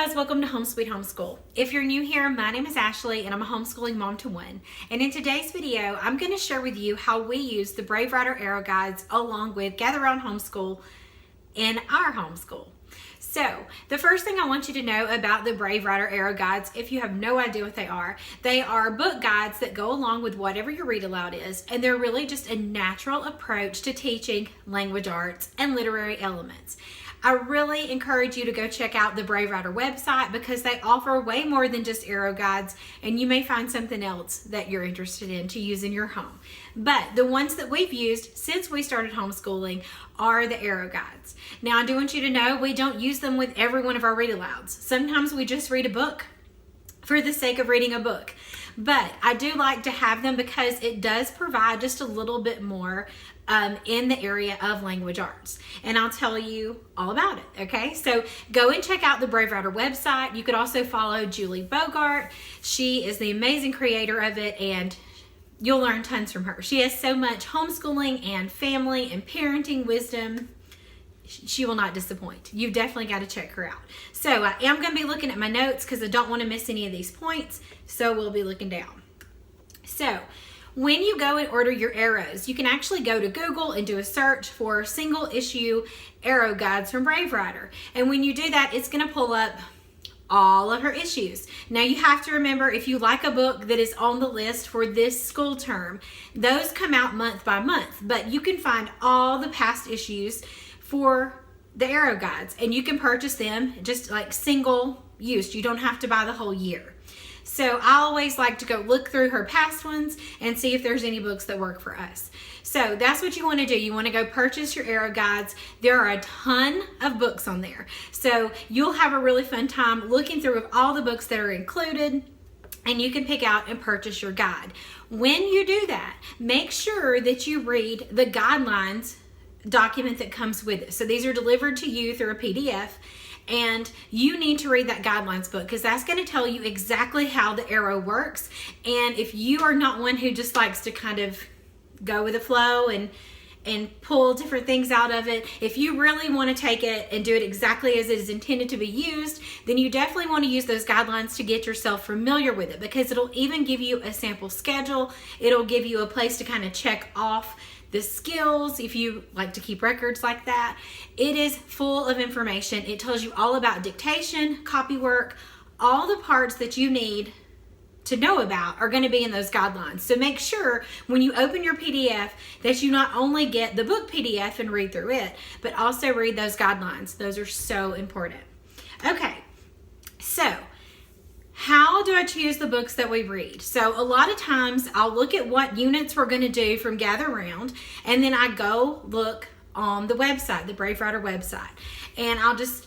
guys, welcome to Home Sweet Homeschool. If you're new here, my name is Ashley and I'm a homeschooling mom to one. And in today's video, I'm going to share with you how we use the Brave Writer Arrow Guides along with Gather Round Homeschool in our homeschool. So, the first thing I want you to know about the Brave Writer Arrow Guides, if you have no idea what they are book guides that go along with whatever your read aloud is, and they're really just a natural approach to teaching language arts and literary elements. I really encourage you to go check out the Brave Writer website because they offer way more than just arrow guides, and you may find something else that you're interested in to use in your home. But the ones that we've used since we started homeschooling are the arrow guides. Now, I do want you to know we don't use them with every one of our read alouds. Sometimes we just read a book for the sake of reading a book. But I do like to have them because it does provide just a little bit more in the area of language arts. And I'll tell you all about it, okay? So go and check out the Brave Writer website. You could also follow Julie Bogart. She is the amazing creator of it, and you'll learn tons from her. She has so much homeschooling and family and parenting wisdom. She will not disappoint. You've definitely got to check her out. So I am going to be looking at my notes because I don't want to miss any of these points. So we'll be looking down. So when you go and order your arrows, you can actually go to Google and do a search for single issue arrow guides from Brave Writer. And when you do that, it's going to pull up all of her issues. Now you have to remember, if you like a book that is on the list for this school term, those come out month by month, but you can find all the past issues for the arrow guides, and you can purchase them just like single use. You don't have to buy the whole year. So I always like to go look through her past ones and see if there's any books that work for us. So that's what you want to do. You want to go purchase your arrow guides. There are a ton of books on there. So you'll have a really fun time looking through all the books that are included, and you can pick out and purchase your guide. When you do that, make sure that you read the guidelines document that comes with it. So these are delivered to you through a PDF, and you need to read that guidelines book because that's going to tell you exactly how the arrow works. And if you are not one who just likes to kind of go with the flow and pull different things out of it, if you really want to take it and do it exactly as it is intended to be used, then you definitely want to use those guidelines to get yourself familiar with it, because it'll even give you a sample schedule. It'll give you a place to kind of check off the skills if you like to keep records like that. It is full of information. It tells you all about dictation, copy work, all the parts that you need to know about are going to be in those guidelines. So make sure when you open your PDF that you not only get the book PDF and read through it, but also read those guidelines. Those are so important. Okay, so how do I choose the books that we read? So a lot of times I'll look at what units we're going to do from Gather Round, and then I go look on the website, the Brave Writer website, and I'll just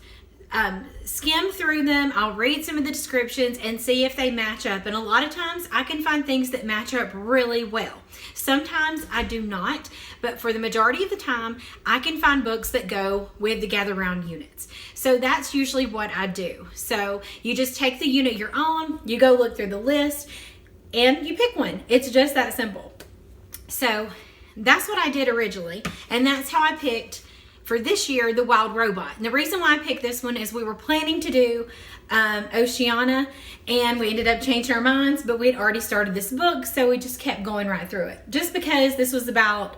skim through them. I'll read some of the descriptions and see if they match up. And a lot of times I can find things that match up really well. Sometimes I do not, but for the majority of the time, I can find books that go with the Gather Round units. So that's usually what I do. So you just take the unit you're on, you go look through the list, and you pick one. It's just that simple. So that's what I did originally, and that's how I picked for this year the Wild Robot. And the reason why I picked this one is we were planning to do Oceana, and we ended up changing our minds, but we had already started this book, so we just kept going right through it. Just because this was about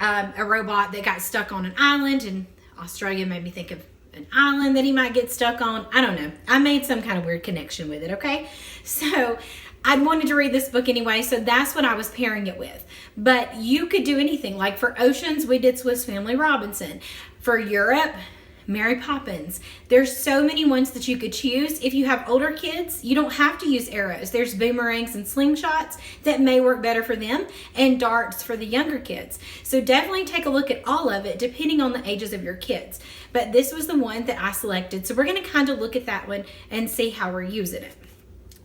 a robot that got stuck on an island, and Australia made me think of an island that he might get stuck on. I don't know. I made some kind of weird connection with it, okay? So I wanted to read this book anyway, so that's what I was pairing it with. But you could do anything. Like for Oceans, we did Swiss Family Robinson. For Europe, Mary Poppins. There's so many ones that you could choose. If you have older kids, you don't have to use arrows. There's boomerangs and slingshots that may work better for them, and darts for the younger kids. So definitely take a look at all of it depending on the ages of your kids. But this was the one that I selected. So we're going to kind of look at that one and see how we're using it.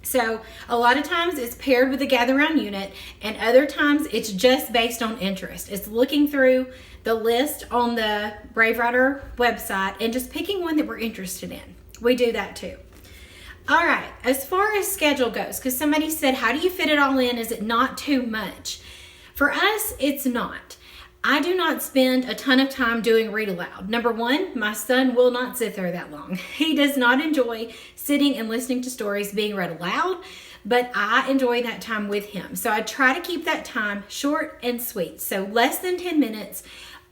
So a lot of times it's paired with the Gather Round unit, and other times it's just based on interest. It's looking through the list on the Brave Writer website and just picking one that we're interested in. We do that too. All right, as far as schedule goes, because somebody said, how do you fit it all in? Is it not too much? For us, it's not. I do not spend a ton of time doing read aloud. Number one, my son will not sit there that long. He does not enjoy sitting and listening to stories being read aloud, but I enjoy that time with him. So I try to keep that time short and sweet. So less than 10 minutes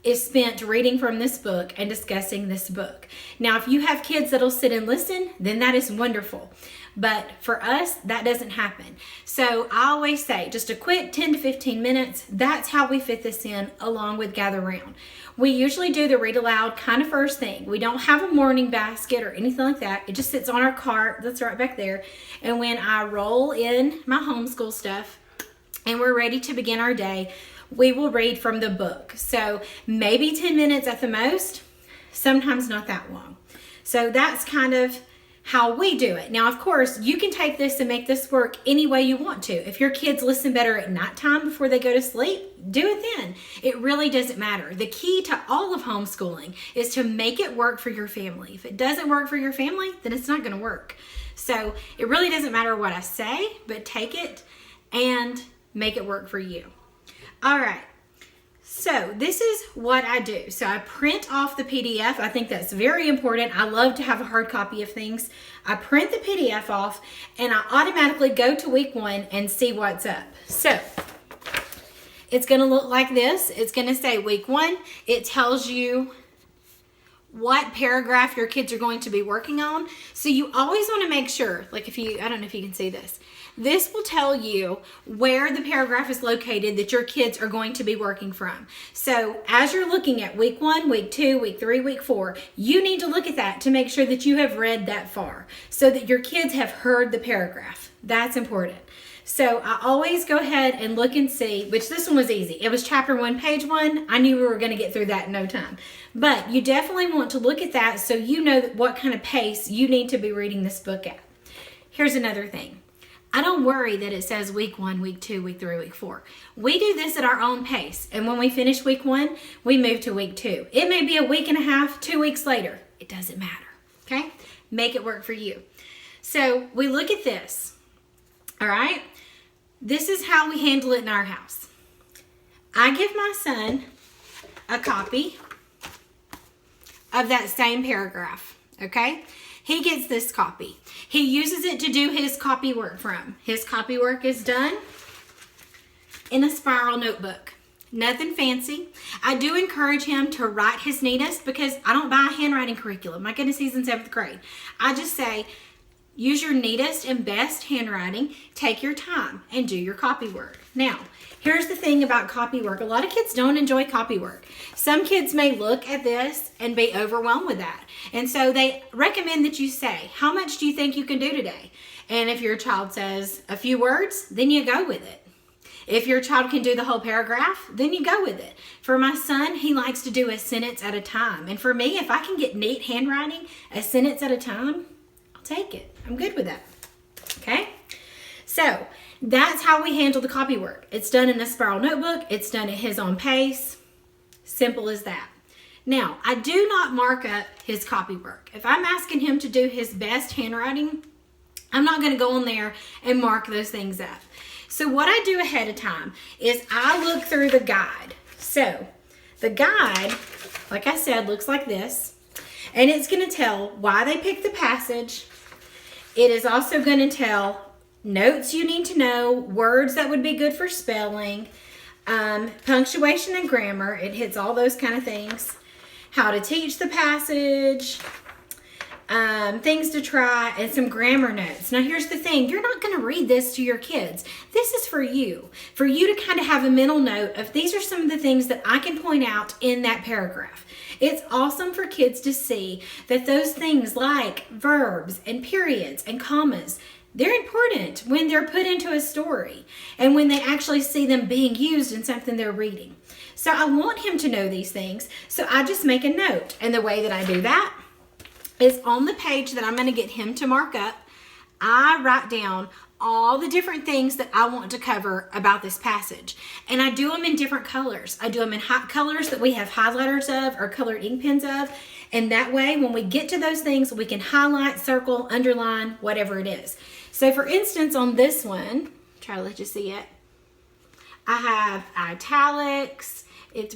is spent reading from this book and discussing this book. Now, if you have kids that'll sit and listen, then that is wonderful. But for us, that doesn't happen. So I always say just a quick 10 to 15 minutes. That's how we fit this in along with Gather Round. We usually do the read aloud kind of first thing. We don't have a morning basket or anything like that. It just sits on our cart that's right back there. And when I roll in my homeschool stuff and we're ready to begin our day, we will read from the book. So maybe 10 minutes at the most, sometimes not that long. So that's kind of how we do it. Now, of course, you can take this and make this work any way you want to. If your kids listen better at nighttime before they go to sleep, do it then. It really doesn't matter. The key to all of homeschooling is to make it work for your family. If it doesn't work for your family, then it's not going to work. So it really doesn't matter what I say, but take it and make it work for you. All right. So this is what I do. So I print off the PDF. I think that's very important. I love to have a hard copy of things. I print the PDF off and I automatically go to week 1 and see what's up. So it's going to look like this. It's going to say week 1. It tells you what paragraph your kids are going to be working on. So you always want to make sure, like I don't know if you can see this. This will tell you where the paragraph is located that your kids are going to be working from. So as you're looking at week 1, week 2, week 3, week 4, you need to look at that to make sure that you have read that far so that your kids have heard the paragraph. That's important. So I always go ahead and look and see, which this one was easy. It was chapter 1, page 1. I knew we were going to get through that in no time. But you definitely want to look at that so you know what kind of pace you need to be reading this book at. Here's another thing. I don't worry that it says week 1, week 2, week 3, week 4. We do this at our own pace. And when we finish week 1, we move to week 2. It may be a week and a half, 2 weeks later. It doesn't matter. Okay? Make it work for you. So we look at this. All right? This is how we handle it in our house. I give my son a copy of that same paragraph. Okay? He gets this copy. He uses it to do his copy work from. His copy work is done in a spiral notebook. Nothing fancy. I do encourage him to write his neatest because I don't buy a handwriting curriculum. My goodness, he's in 7th grade. I just say, use your neatest and best handwriting, take your time, and do your copy work. Now, here's the thing about copy work. A lot of kids don't enjoy copy work. Some kids may look at this and be overwhelmed with that. And so they recommend that you say, how much do you think you can do today? And if your child says a few words, then you go with it. If your child can do the whole paragraph, then you go with it. For my son, he likes to do a sentence at a time. And for me, if I can get neat handwriting, a sentence at a time, I'll take it. I'm good with that. Okay? So that's how we handle the copy work. It's done in a spiral notebook. It's done at his own pace. Simple as that. Now, I do not mark up his copy work. If I'm asking him to do his best handwriting, I'm not going to go on there and mark those things up. So what I do ahead of time is I look through the guide. So the guide, like I said, looks like this. And it's going to tell why they picked the passage. It is also going to tell notes you need to know, words that would be good for spelling, punctuation and grammar. It hits all those kind of things. How to teach the passage, things to try, and some grammar notes. Now, here's the thing. You're not going to read this to your kids. This is for you to kind of have a mental note of these are some of the things that I can point out in that paragraph. It's awesome for kids to see that those things like verbs and periods and commas, they're important when they're put into a story and when they actually see them being used in something they're reading. So I want him to know these things, so I just make a note. And the way that I do that is on the page that I'm going to get him to mark up, I write down all the different things that I want to cover about this passage. And I do them in different colors. I do them in hot colors that we have highlighters of or colored ink pens of. And that way, when we get to those things, we can highlight, circle, underline, whatever it is. So for instance, on this one, try to let you see it. I have italics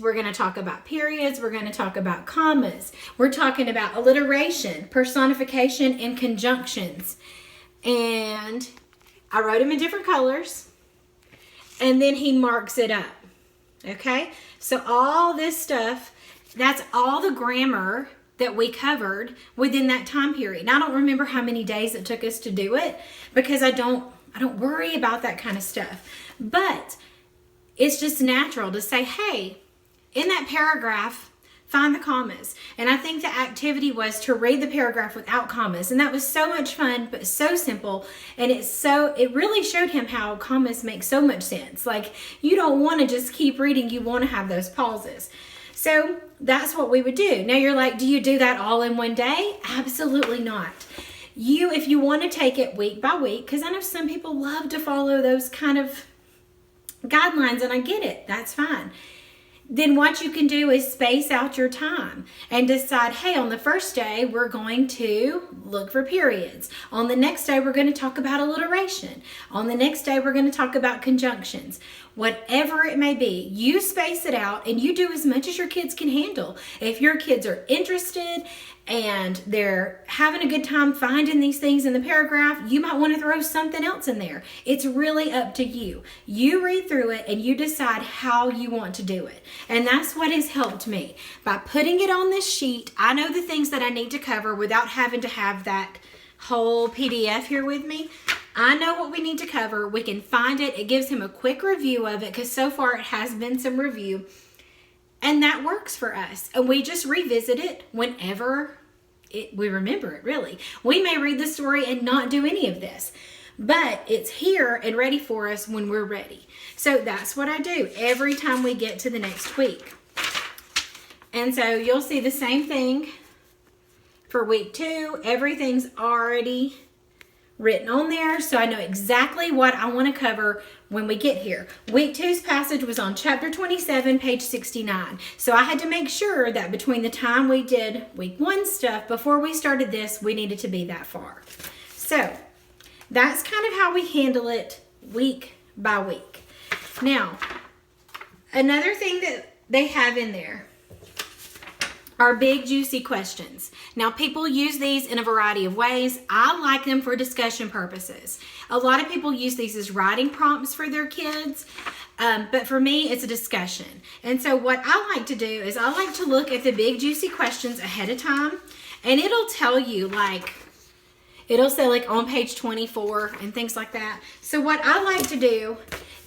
We're going to talk about periods. We're going to talk about commas. We're talking about alliteration, personification, and conjunctions. And I wrote them in different colors. And then he marks it up. Okay? So all this stuff, that's all the grammar that we covered within that time period. And I don't remember how many days it took us to do it because I don't worry about that kind of stuff. But it's just natural to say, hey, in that paragraph, find the commas. And I think the activity was to read the paragraph without commas. And that was so much fun, but so simple. And it really showed him how commas make so much sense. Like, you don't want to just keep reading. You want to have those pauses. So that's what we would do. Now you're like, do you do that all in one day? Absolutely not. If you want to take it week by week, because I know some people love to follow those kind of guidelines, and I get it. That's fine. Then what you can do is space out your time and decide, hey, on the first day, we're going to look for periods. On the next day, we're going to talk about alliteration. On the next day, we're going to talk about conjunctions. Whatever it may be, you space it out and you do as much as your kids can handle. If your kids are interested and they're having a good time finding these things in the paragraph, you might want to throw something else in there. It's really up to you. You read through it and you decide how you want to do it. And that's what has helped me. By putting it on this sheet, I know the things that I need to cover without having to have that whole PDF here with me. I know what we need to cover. We can find it. It gives him a quick review of it because so far it has been some review. And that works for us. And we just revisit it whenever we remember it, really. We may read the story and not do any of this, but it's here and ready for us when we're ready. So that's what I do every time we get to the next week. And so you'll see the same thing for week 2. Everything's already written on there, so I know exactly what I want to cover when we get here. Week 2's passage was on chapter 27, page 69. So I had to make sure that between the time we did week 1 stuff, before we started this, we needed to be that far. So that's kind of how we handle it week by week. Now, another thing that they have in there are big, juicy questions. Now, people use these in a variety of ways. I like them for discussion purposes. A lot of people use these as writing prompts for their kids, but for me, it's a discussion. And so what I like to do is I like to look at the big, juicy questions ahead of time, and it'll tell you, like, it'll say, like, on page 24 and things like that. So what I like to do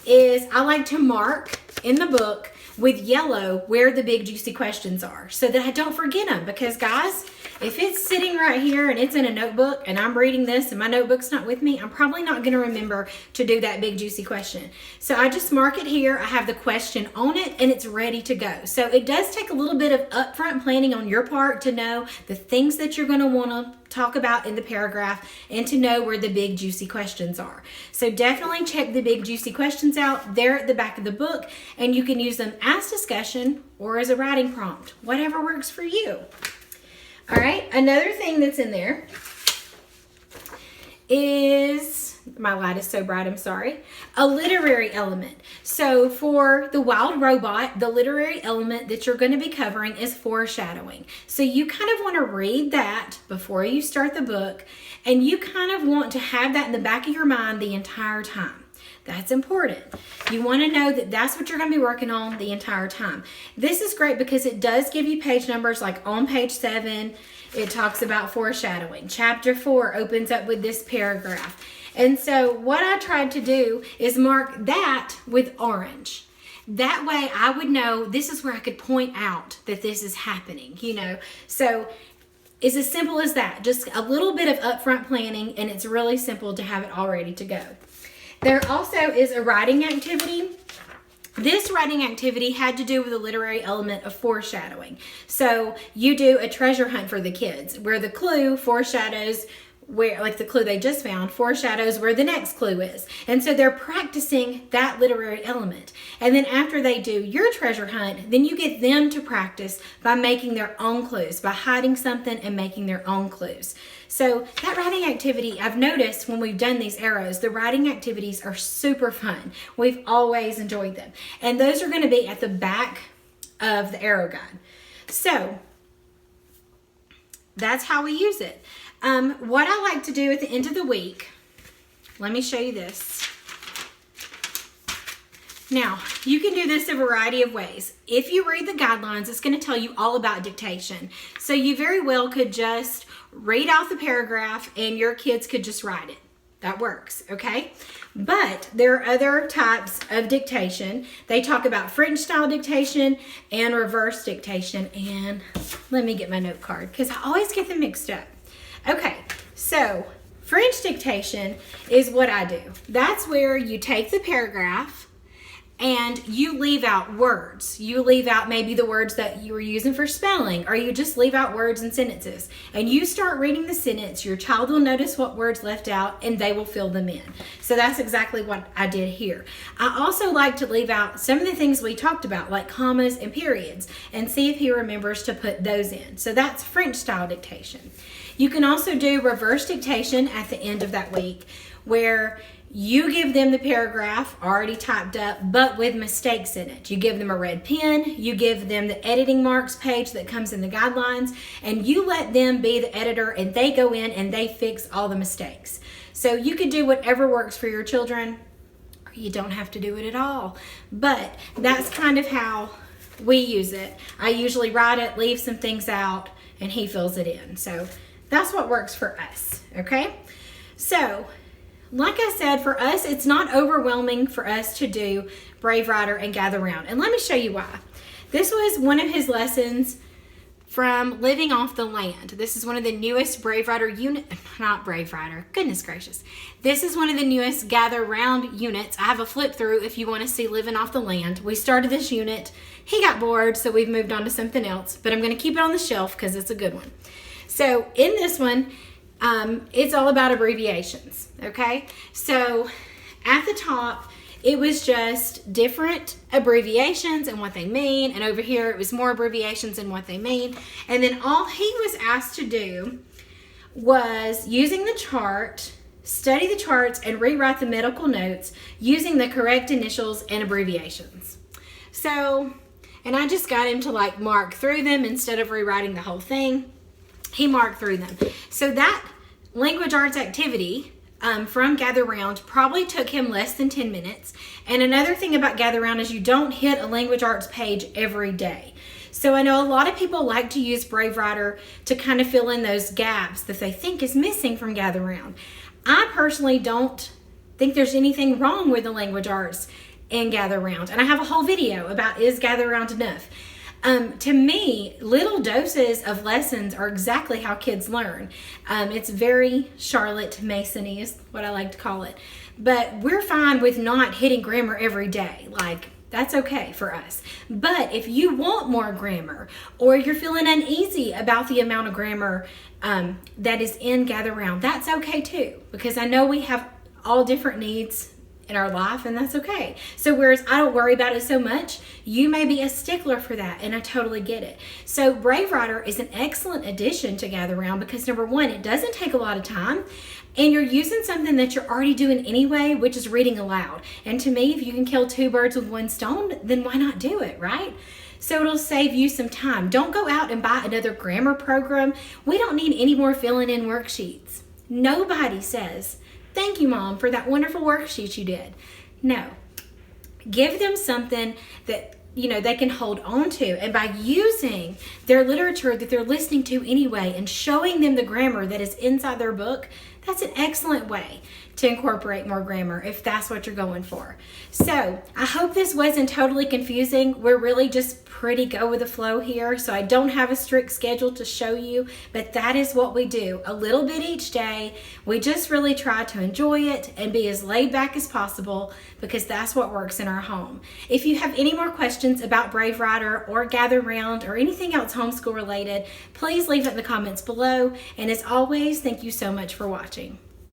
is I like to mark in the book with yellow where the big juicy questions are so that I don't forget them. Because guys, if it's sitting right here and it's in a notebook and I'm reading this and my notebook's not with me, I'm probably not going to remember to do that big juicy question. So I just mark it here. I have the question on it and it's ready to go. So it does take a little bit of upfront planning on your part to know the things that you're going to want to talk about in the paragraph and to know where the big juicy questions are. So definitely check the big juicy questions out. They're at the back of the book and you can use them as discussion or as a writing prompt, whatever works for you. All right, another thing that's in there is, my light is so bright, I'm sorry, a literary element. So for the wild robot, the literary element that you're going to be covering is foreshadowing. So you kind of want to read that before you start the book, and you kind of want to have that in the back of your mind the entire time. That's important. You want to know that that's what you're going to be working on the entire time. This is great because it does give you page numbers, like on page 7, it talks about foreshadowing. Chapter 4 opens up with this paragraph. And so what I tried to do is mark that with orange. That way I would know this is where I could point out that this is happening, you know. So it's as simple as that. Just a little bit of upfront planning, and it's really simple to have it all ready to go. There also is a writing activity. This writing activity had to do with the literary element of foreshadowing. So you do a treasure hunt for the kids where the clue foreshadows where, like the clue they just found, foreshadows where the next clue is. And so they're practicing that literary element. And then after they do your treasure hunt, then you get them to practice by making their own clues, by hiding something and making their own clues. So that writing activity, I've noticed when we've done these arrows, the writing activities are super fun. We've always enjoyed them. And those are going to be at the back of the arrow guide. So that's how we use it. What I like to do at the end of the week, let me show you this. Now, you can do this a variety of ways. If you read the guidelines, it's going to tell you all about dictation. So you very well could just read out the paragraph and your kids could just write it. That works, okay? But there are other types of dictation. They talk about French style dictation and reverse dictation. And let me get my note card because I always get them mixed up. Okay, so French dictation is what I do. That's where you take the paragraph and you leave out words. You leave out maybe the words that you were using for spelling, or you just leave out words and sentences. And you start reading the sentence, your child will notice what words left out and they will fill them in. So that's exactly what I did here. I also like to leave out some of the things we talked about, like commas and periods, and see if he remembers to put those in. So that's French style dictation. You can also do reverse dictation at the end of that week, where you give them the paragraph already typed up, but with mistakes in it. You give them a red pen, you give them the editing marks page that comes in the guidelines, and you let them be the editor and they go in and they fix all the mistakes. So you could do whatever works for your children, or you don't have to do it at all. But that's kind of how we use it. I usually write it, leave some things out, and he fills it in. So that's what works for us, okay? So, like I said, for us, it's not overwhelming for us to do Brave Writer and Gather Round. And let me show you why. This was one of his lessons from Living Off the Land. This is one of the newest Brave Writer not Brave Writer, goodness gracious. This is one of the newest Gather Round units. I have a flip through if you want to see Living Off the Land. We started this unit. He got bored, so we've moved on to something else. But I'm going to keep it on the shelf because it's a good one. So in this one, it's all about abbreviations, okay? So at the top, it was just different abbreviations and what they mean. And over here, it was more abbreviations and what they mean. And then all he was asked to do was, using the chart, study the charts and rewrite the medical notes using the correct initials and abbreviations. So, and I just got him to like mark through them instead of rewriting the whole thing. He marked through them. So that language arts activity from Gather Round probably took him less than 10 minutes. And another thing about Gather Round is you don't hit a language arts page every day. So I know a lot of people like to use Brave Writer to kind of fill in those gaps that they think is missing from Gather Round. I personally don't think there's anything wrong with the language arts in Gather Round. And I have a whole video about, is Gather Round enough? To me, little doses of lessons are exactly how kids learn. It's very Charlotte Mason-y is what I like to call it. But we're fine with not hitting grammar every day. Like, that's okay for us. But if you want more grammar, or you're feeling uneasy about the amount of grammar that is in Gather Round, that's okay too. Because I know we have all different needs in our life, and that's okay. So whereas I don't worry about it so much, you may be a stickler for that, and I totally get it. So Brave Writer is an excellent addition to Gather Round because, number one, it doesn't take a lot of time, and you're using something that you're already doing anyway, which is reading aloud. And to me, if you can kill two birds with one stone, then why not do it, right? So it'll save you some time. Don't go out and buy another grammar program. We don't need any more filling in worksheets. Nobody says, "Thank you, Mom, for that wonderful worksheet you did." No. Give them something that, they can hold on to. And by using their literature that they're listening to anyway and showing them the grammar that is inside their book, that's an excellent way to incorporate more grammar if that's what you're going for. So I hope this wasn't totally confusing. We're really just pretty go with the flow here, so I don't have a strict schedule to show you, but that is what we do. A little bit each day. We just really try to enjoy it and be as laid back as possible because that's what works in our home. If you have any more questions about Brave Writer or Gather Round or anything else homeschool related, please leave it in the comments below. And as always, thank you so much for watching.